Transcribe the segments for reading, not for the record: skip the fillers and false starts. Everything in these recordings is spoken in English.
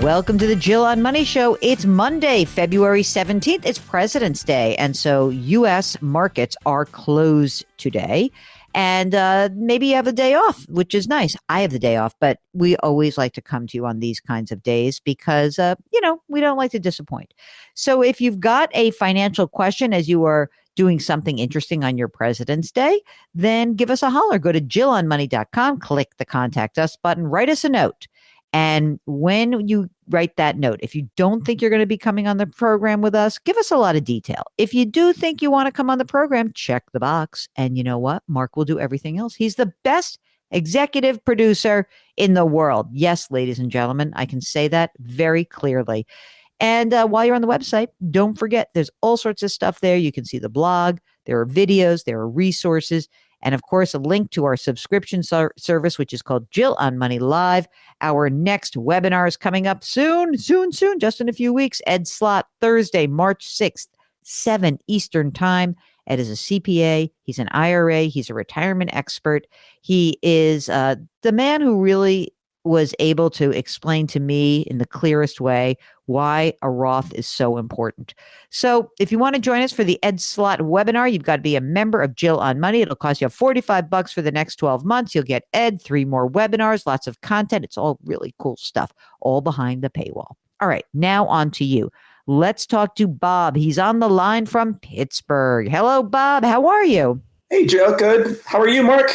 Welcome to the Jill on Money Show. It's Monday, February 17th. It's President's Day. And so U.S. markets are closed today. And maybe you have a day off, which is nice. I have the day off, but we always like to come to you on these kinds of days because, we don't like to disappoint. So if you've got a financial question as you are doing something interesting on your President's Day, then give us a holler. Go to jillonmoney.com, click the Contact Us button, write us a note. And when you write that note, if you don't think you're going to be coming on the program with us, give us a lot of detail. If you do think you want to come on the program, check the box. And you know what? Mark will do everything else. He's the best executive producer in the world. Yes, ladies and gentlemen, I can say that very clearly. And while you're on the website, don't forget, there's all sorts of stuff there. You can see the blog. There are videos. There are resources. And of course, a link to our subscription service, which is called Jill on Money Live. Our next webinar is coming up soon, just in a few weeks. Ed Slott, Thursday, March 6th, 7 Eastern Time. Ed is a CPA. He's an IRA. He's a retirement expert. He is the man who really was able to explain to me in the clearest way why a Roth is so important. So if you want to join us for the Ed Slott webinar, you've got to be a member of Jill on Money. It'll cost you $45 for the next 12 months. You'll get Ed, 3 more webinars, lots of content. It's all really cool stuff, all behind the paywall. All right, now on to you. Let's talk to Bob. He's on the line from Pittsburgh. Hello, Bob. How are you? Hey, Jill. Good. How are you, Mark?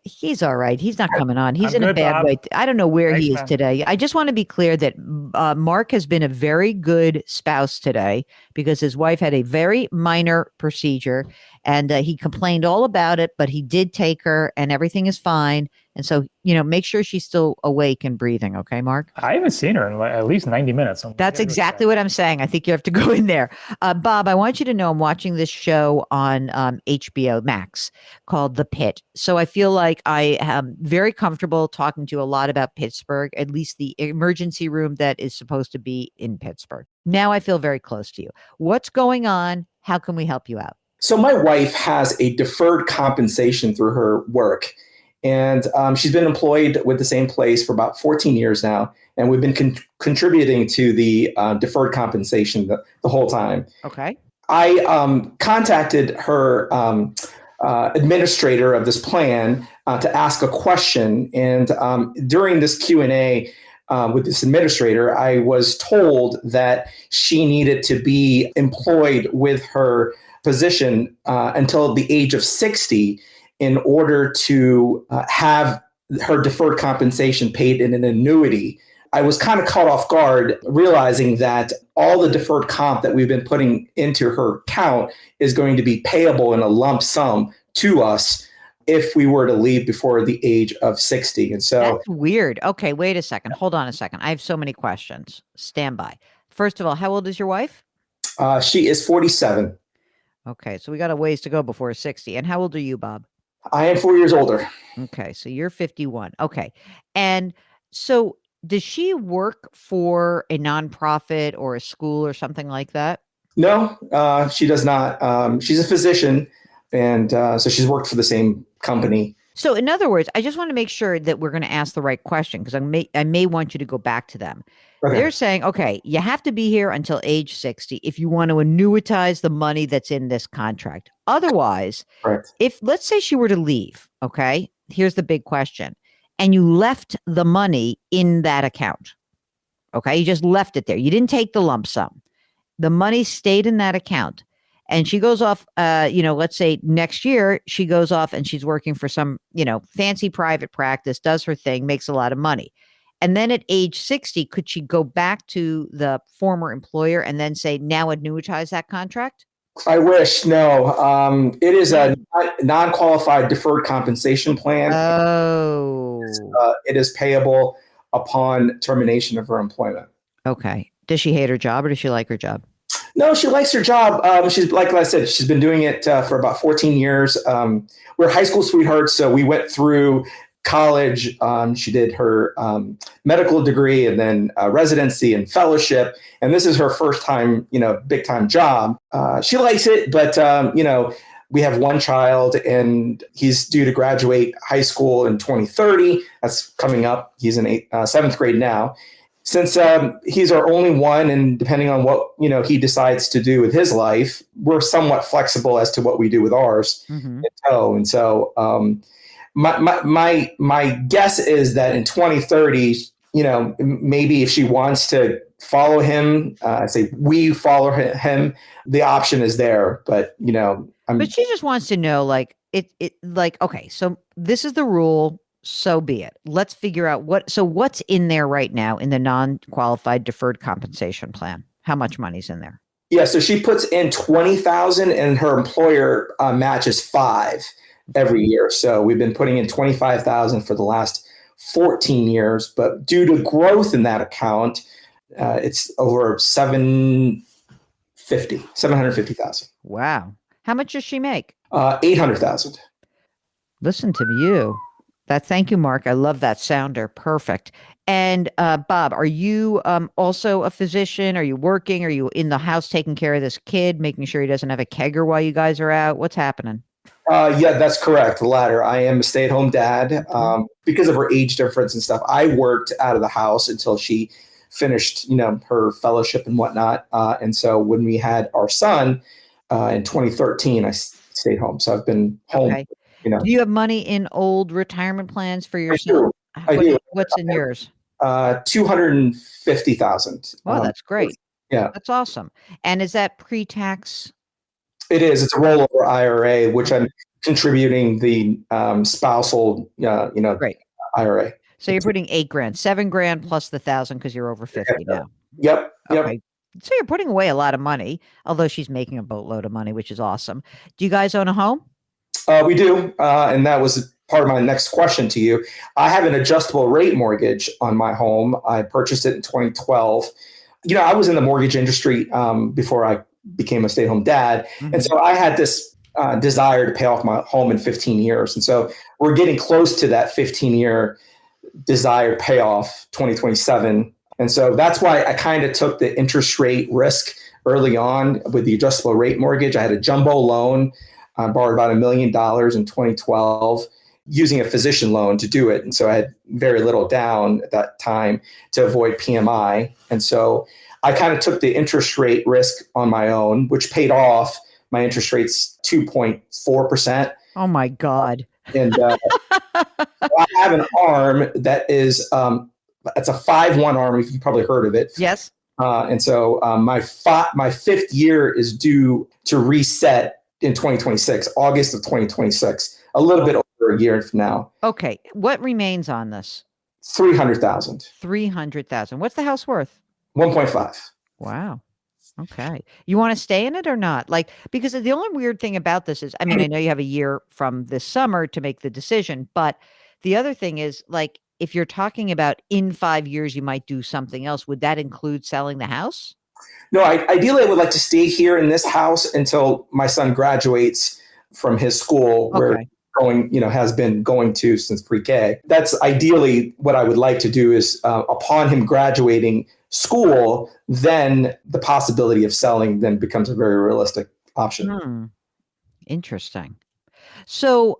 He's all right. He's not coming on. He's in a bad Bob. way. I don't know where Thanks, he is man. today. I just want to be clear that Mark has been a very good spouse today because his wife had a very minor procedure and he complained all about it, but he did take her and everything is fine. And so, make sure she's still awake and breathing. Okay, Mark? I haven't seen her in at least 90 minutes. That's exactly what I'm saying. I think you have to go in there. Bob, I want you to know I'm watching this show on HBO Max called The Pit. So I feel like I am very comfortable talking to you a lot about Pittsburgh, at least the emergency room that is supposed to be in Pittsburgh. Now I feel very close to you. What's going on? How can we help you out? So my wife has a deferred compensation through her work. And she's been employed with the same place for about 14 years now. And we've been contributing to the deferred compensation the whole time. Okay. I contacted her administrator of this plan to ask a question. And during this Q&A with this administrator, I was told that she needed to be employed with her position until the age of 60 in order to have her deferred compensation paid in an annuity. I was kind of caught off guard, realizing that all the deferred comp that we've been putting into her account is going to be payable in a lump sum to us if we were to leave before the age of 60. And so that's weird. Okay, wait a second. Hold on a second. I have so many questions. Stand by. First of all, how old is your wife? She is 47. Okay, so we got a ways to go before 60. And how old are you, Bob? I am 4 years older. Okay, so you're 51. Okay. And so does she work for a nonprofit or a school or something like that? No, she does not. She's a physician, and so she's worked for the same company. So in other words, I just want to make sure that we're going to ask the right question because I may want you to go back to them. Okay. They're saying, okay, you have to be here until age 60 if you want to annuitize the money that's in this contract. Otherwise, Correct. if let's say she were to leave, okay, here's the big question. And you left the money in that account. Okay, you just left it there. You didn't take the lump sum. The money stayed in that account. And she goes off, let's say next year, she goes off and she's working for some, fancy private practice, does her thing, makes a lot of money. And then at age 60, could she go back to the former employer and then say, now annuitize that contract? I wish. No. It is a non-qualified deferred compensation plan. Oh. It is payable upon termination of her employment. Okay. Does she hate her job or does she like her job? No, she likes her job. She's, like I said, she's been doing it for about 14 years. We're high school sweethearts, so we went through college. She did her medical degree and then residency and fellowship. And this is her first time, big time job. She likes it, but, we have one child and he's due to graduate high school in 2030. That's coming up. He's in 7th grade now. Since he's our only one, and depending on what he decides to do with his life, we're somewhat flexible as to what we do with ours. Mm-hmm. And so, my guess is that in 2030, maybe if she wants to follow him, say we follow him, the option is there. But but she just wants to know, like okay, so this is the rule. So be it. Let's figure out what's in there right now in the non-qualified deferred compensation plan. How much money's in there? Yeah, so she puts in 20,000, and her employer matches 5 every year. So we've been putting in 25,000 for the last 14 years, but due to growth in that account, it's over 750,000. Wow. How much does she make? 800,000. Listen to you. Thank you, Mark. I love that sounder. Perfect. And Bob, are you also a physician? Are you working? Are you in the house taking care of this kid, making sure he doesn't have a kegger while you guys are out? What's happening? Yeah, that's correct. The latter. I am a stay-at-home dad. Because of her age difference and stuff, I worked out of the house until she finished, her fellowship and whatnot. And so when we had our son in 2013, I stayed home. So I've been home. Okay. Do you have money in old retirement plans for yourself? I do. What's in yours? 250,000. Oh, that's great. Yeah, that's awesome. And is that pre-tax? It is. It's a rollover IRA, which I'm contributing the spousal, Great. IRA. So you're putting $8,000, $7,000 plus the 1,000 because you're over 50 now. Yep. Okay. So you're putting away a lot of money, although she's making a boatload of money, which is awesome. Do you guys own a home? We do. And that was part of my next question to you. I have an adjustable rate mortgage on my home. I purchased it in 2012. I was in the mortgage industry before I became a stay-at-home dad. Mm-hmm. And so I had this desire to pay off my home in 15 years. And so we're getting close to that 15-year desired payoff, 2027. And so that's why I kind of took the interest rate risk early on with the adjustable rate mortgage. I had a jumbo loan. I borrowed about $1 million in 2012 using a physician loan to do it. And so I had very little down at that time to avoid PMI. And so I kind of took the interest rate risk on my own, which paid off. My interest rate's 2.4%. Oh my God. And I have an arm that is, it's a 5/1 arm, if you've probably heard of it. Yes. And so my 5th year is due to reset in 2026, August of 2026, a little bit over a year from now. Okay. What remains on this? 300,000. 300,000. What's the house worth? 1.5. Wow. Okay. You want to stay in it or not? Because the only weird thing about this is, I mean, I know you have a year from this summer to make the decision, but the other thing is, if you're talking about in 5 years, you might do something else. Would that include selling the house? No, ideally I would like to stay here in this house until my son graduates from his school, where has been going to since pre-K. That's ideally what I would like to do is upon him graduating school, then the possibility of selling then becomes a very realistic option. Interesting. So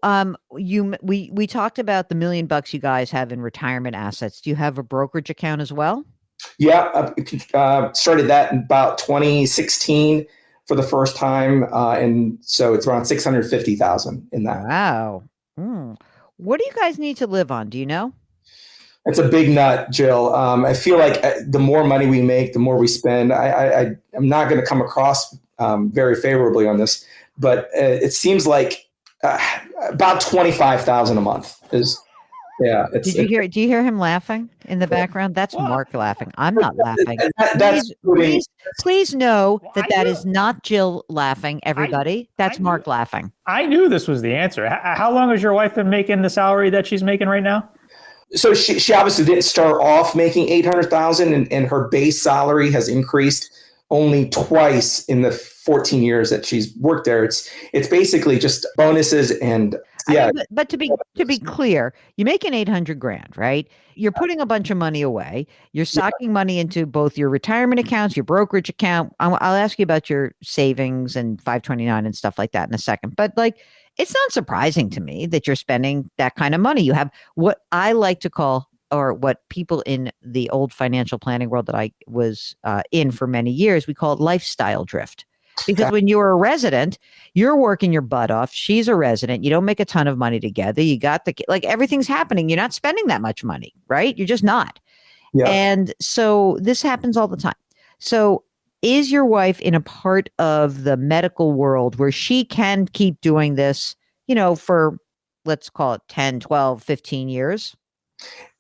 we talked about the $1 million you guys have in retirement assets. Do you have a brokerage account as well? Yeah, started that in about 2016 for the first time, and so it's around 650,000 in that. Wow. What do you guys need to live on? Do you know? It's a big nut, Jill. I feel like the more money we make, the more we spend. I'm not going to come across very favorably on this, but it seems like about 25,000 a month is. Yeah. Do you hear him laughing in the background? That's Mark laughing. I'm not laughing. Please know that is not Jill laughing, everybody. That's Mark laughing. I knew this was the answer. How long has your wife been making the salary that she's making right now? So she obviously didn't start off making 800,000, and her base salary has increased only twice in the 14 years that she's worked there. It's basically just bonuses and. Yeah. I mean, but to be clear, you make an $800,000, right? You're putting a bunch of money away. You're socking money into both your retirement accounts, your brokerage account. I'll ask you about your savings and 529 and stuff like that in a second. But it's not surprising to me that you're spending that kind of money. You have what I like to call or what people in the old financial planning world that I was in for many years, we call it lifestyle drift. Because when you're a resident, you're working your butt off. She's a resident. You don't make a ton of money together. You got like everything's happening. You're not spending that much money, right? You're just not. Yeah. And so this happens all the time. So is your wife in a part of the medical world where she can keep doing this, for let's call it 10, 12, 15 years?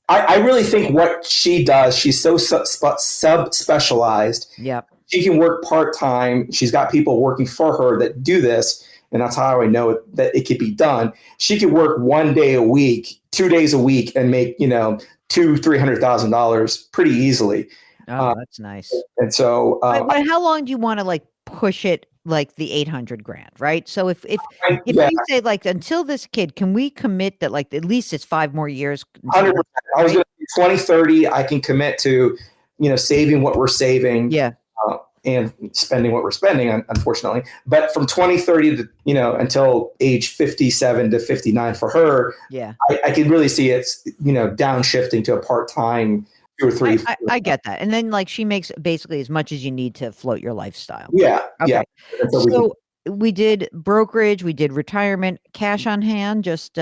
I really think what she does, she's so sub-specialized. Yep. She can work part-time. She's got people working for her that do this. And that's how I know that it could be done. She could work 1 day a week, 2 days a week and make, $200,000-$300,000 pretty easily. Oh, that's nice. And so, but how long do you want to like push it, like the 800 grand, right? So if yeah. you say like until this kid, can we commit that like at least it's 5 more years? 100%. I was going to 2030. I can commit to, saving what we're saving. Yeah. And spending what we're spending, unfortunately. But from 2030 to, until age 57 to 59 for her, yeah, I can really see it's, downshifting to a part-time 2 or 3. I get that. And then like she makes basically as much as you need to float your lifestyle. Yeah. Okay. Yeah. So we did brokerage, we did retirement, cash on hand, just,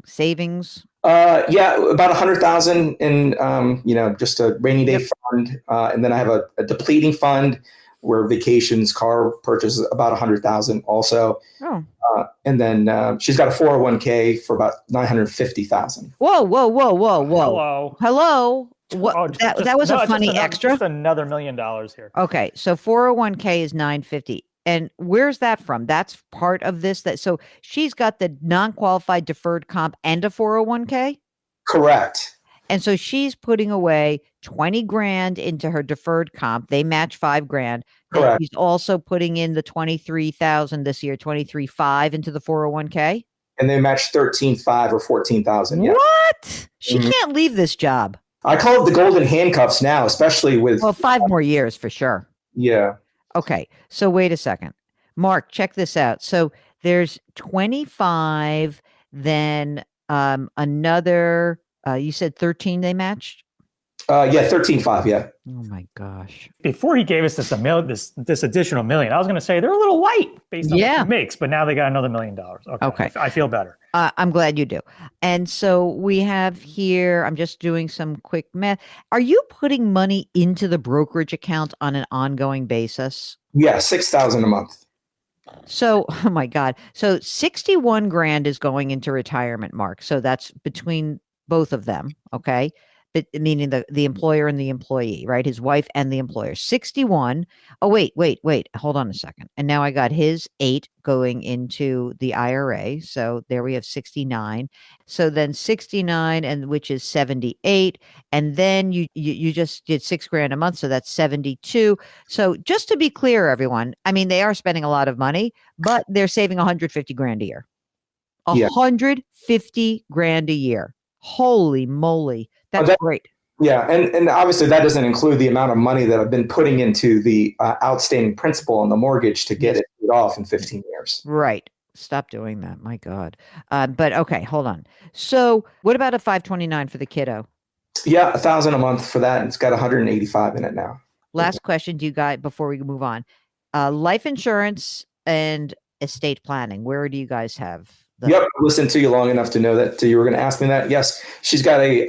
savings. About 100,000 in, just a rainy day fund. And then I have a depleting fund where vacations, car purchases, about 100,000 also. Oh. And then she's got a 401k for about 950,000. Whoa. Hello. What? Oh, that was a funny extra. Just another $1 million here. Okay. So 401k is 950. And where's that from? That's part of this. So she's got the non-qualified deferred comp and a 401k? Correct. And so she's putting away 20 grand into her deferred comp. They match 5 grand. Correct. She's also putting in the 23,000 this year, 23,500 into the 401k. And they match 13,500 or 14,000. Yeah. What? She can't leave this job. I call it the golden handcuffs now, especially with 5 more years for sure. Yeah. Okay. So wait a second. Mark, check this out. So there's 25, then another, you said 13 they matched? 13,500. Yeah. Oh my gosh. Before he gave us this additional $1 million, I was going to say they're a little light based on what he makes, but now they got another $1 million. Okay. I feel better. I'm glad you do. And so we have here, I'm just doing some quick math. Are you putting money into the brokerage account on an ongoing basis? Yeah, 6,000 a month. So, oh my God. So 61 grand is going into retirement, Mark. So that's between both of them. Okay. But meaning the employer and the employee, right? His wife and the employer. 61. Oh, wait. Hold on a second. And now I got his 8 going into the IRA. So there we have 69. So then 69, and which is 78. And then you just did 6 grand a month. So that's 72. So just to be clear, everyone, I mean, they are spending a lot of money, but they're saving 150 grand a year. 150 grand a year. Holy moly. That's great. Yeah. And obviously that doesn't include the amount of money that I've been putting into the outstanding principal on the mortgage to get it paid off in 15 years. Right. Stop doing that. My God. But okay, hold on. So what about a 529 for the kiddo? Yeah. 1,000 a month for that. And it's got 185 in it now. Last question to you guys before we move on. Life insurance and estate planning. Where do you guys have? Yep, listened to you long enough to know that you were going to ask me that. Yes, she's got a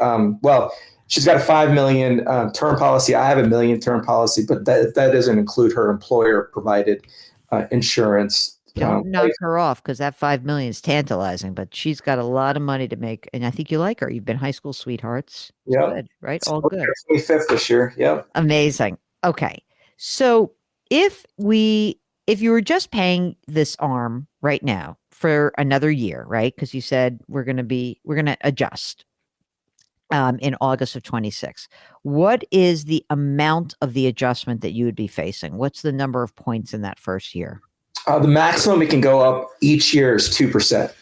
she's got a 5 million term policy. I have a $1 million term policy, but that doesn't include her employer provided insurance. Don't knock her off, because that 5 million is tantalizing. But she's got a lot of money to make, and I think you like her. You've been high school sweethearts. Yeah, right. All good. 25th this year. Yep. Amazing. Okay, so if you were just paying this arm right now for another year, right? Because you said we're going to adjust in August of 26. What is the amount of the adjustment that you would be facing? What's the number of points in that first year? The maximum it can go up each year is 2%.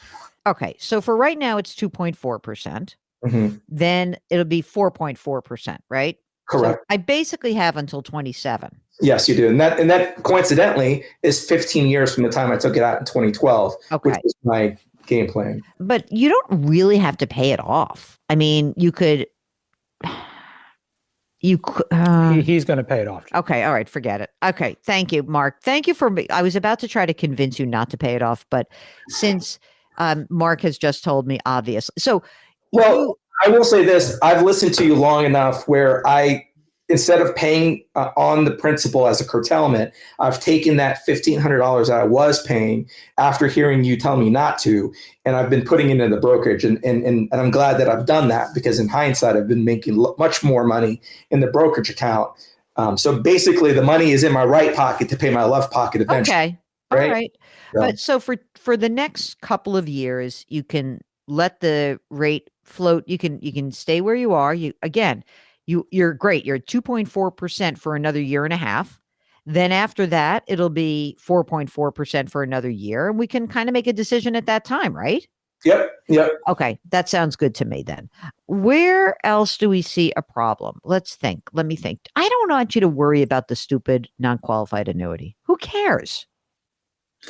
Okay. So for right now, it's 2.4%. Mm-hmm. Then it'll be 4.4%, right? Correct. So I basically have until 27. Yes, you do. And that coincidentally is 15 years from the time I took it out in 2012, which was my game plan. But you don't really have to pay it off. I mean, you could He's going to pay it off. Okay. All right. Forget it. Okay. Thank you, Mark. Thank you for. I was about to try to convince you not to pay it off, but since Mark has just told me, obviously. So, well, I will say this: I've listened to you long enough where instead of paying on the principal as a curtailment, I've taken that $1,500 that I was paying after hearing you tell me not to, and I've been putting it in the brokerage. And I'm glad that I've done that, because in hindsight, I've been making much more money in the brokerage account. So basically, the money is in my right pocket to pay my left pocket eventually. Okay. All right. But so for the next couple of years, you can let the rate float. You can stay where you are. You're great. You're at 2.4% for another year and a half. Then after that, it'll be 4.4% for another year. And we can kind of make a decision at that time, right? Yep. Okay. That sounds good to me then. Where else do we see a problem? Let me think. I don't want you to worry about the stupid non-qualified annuity. Who cares?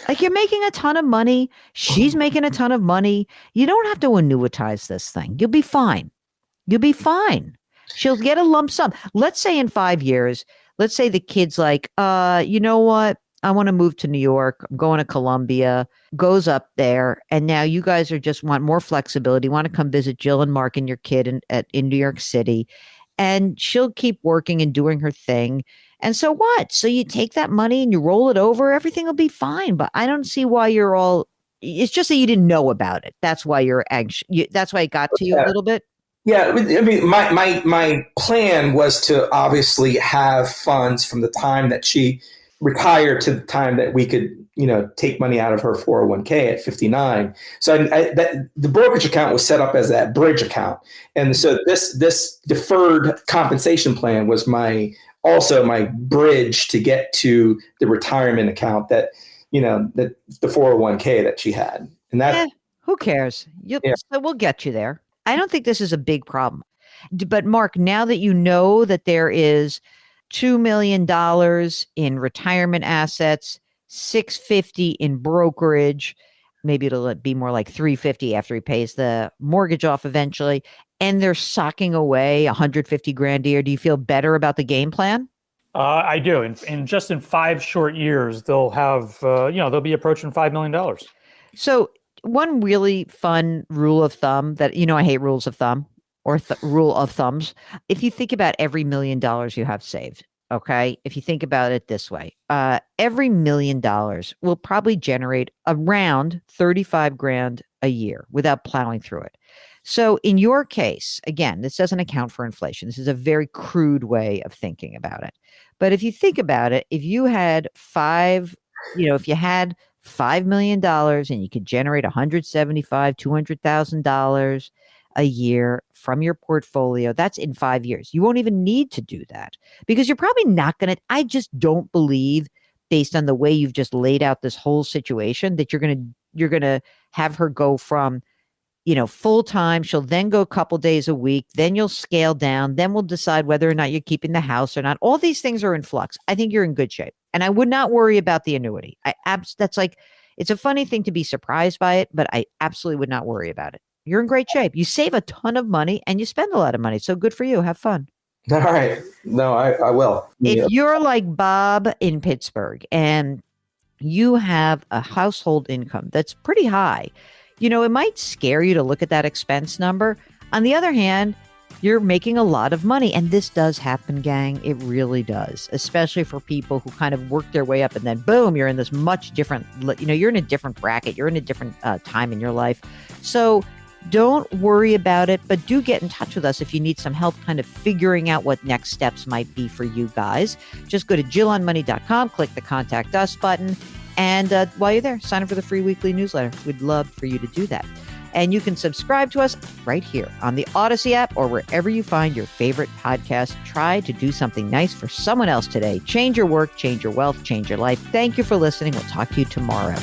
Like, you're making a ton of money. She's making a ton of money. You don't have to annuitize this thing. You'll be fine. She'll get a lump sum. Let's say in 5 years, let's say the kid's like, you know what? I want to move to New York. I'm going to Columbia, goes up there. And now you guys want more flexibility, want to come visit Jill and Mark and your kid in New York City. And she'll keep working and doing her thing. And so what? So you take that money and you roll it over, everything will be fine. But I don't see why it's just that you didn't know about it. That's why you're anxious. That's why it got to you a little bit. Yeah, I mean, my plan was to obviously have funds from the time that she retired to the time that we could, take money out of her 401k at 59. So the brokerage account was set up as that bridge account, and so this deferred compensation plan was my bridge to get to the retirement account that the 401k that she had, and that who cares? So we'll get you there. I don't think this is a big problem. But Mark, now that you know that there is $2 million in retirement assets, $650 in brokerage, maybe it'll be more like $350 after he pays the mortgage off eventually, and they're socking away $150,000 a year, do you feel better about the game plan? I do. In just in 5 short years, they'll have, they'll be approaching $5 million. So one really fun rule of thumb that, I hate rules of thumb or rule of thumbs. If you think about every $1 million you have saved, okay, if you think about it this way, every $1 million will probably generate around $35,000 a year without plowing through it. So in your case, again, this doesn't account for inflation. This is a very crude way of thinking about it. But if you think about it, if you had $5 million and you could generate $175,000, $200,000 a year from your portfolio, that's in 5 years. You won't even need to do that because you're probably not going to. I just don't believe, based on the way you've just laid out this whole situation, that you're going to have her go from, full time. She'll then go a couple days a week. Then you'll scale down. Then we'll decide whether or not you're keeping the house or not. All these things are in flux. I think you're in good shape. And I would not worry about the annuity. That's like, it's a funny thing to be surprised by it, but I absolutely would not worry about it. You're in great shape. You save a ton of money and you spend a lot of money. So good for you. Have fun. All right. No, I will. If you're like Bob in Pittsburgh and you have a household income that's pretty high, it might scare you to look at that expense number. On the other hand, you're making a lot of money. And this does happen, gang. It really does, especially for people who kind of work their way up and then boom, you're in this much different, you're in a different bracket. You're in a different time in your life. So don't worry about it, but do get in touch with us if you need some help kind of figuring out what next steps might be for you guys. Just go to JillOnMoney.com, click the Contact Us button. And while you're there, sign up for the free weekly newsletter. We'd love for you to do that. And you can subscribe to us right here on the Odyssey app or wherever you find your favorite podcast. Try to do something nice for someone else today. Change your work, change your wealth, change your life. Thank you for listening. We'll talk to you tomorrow.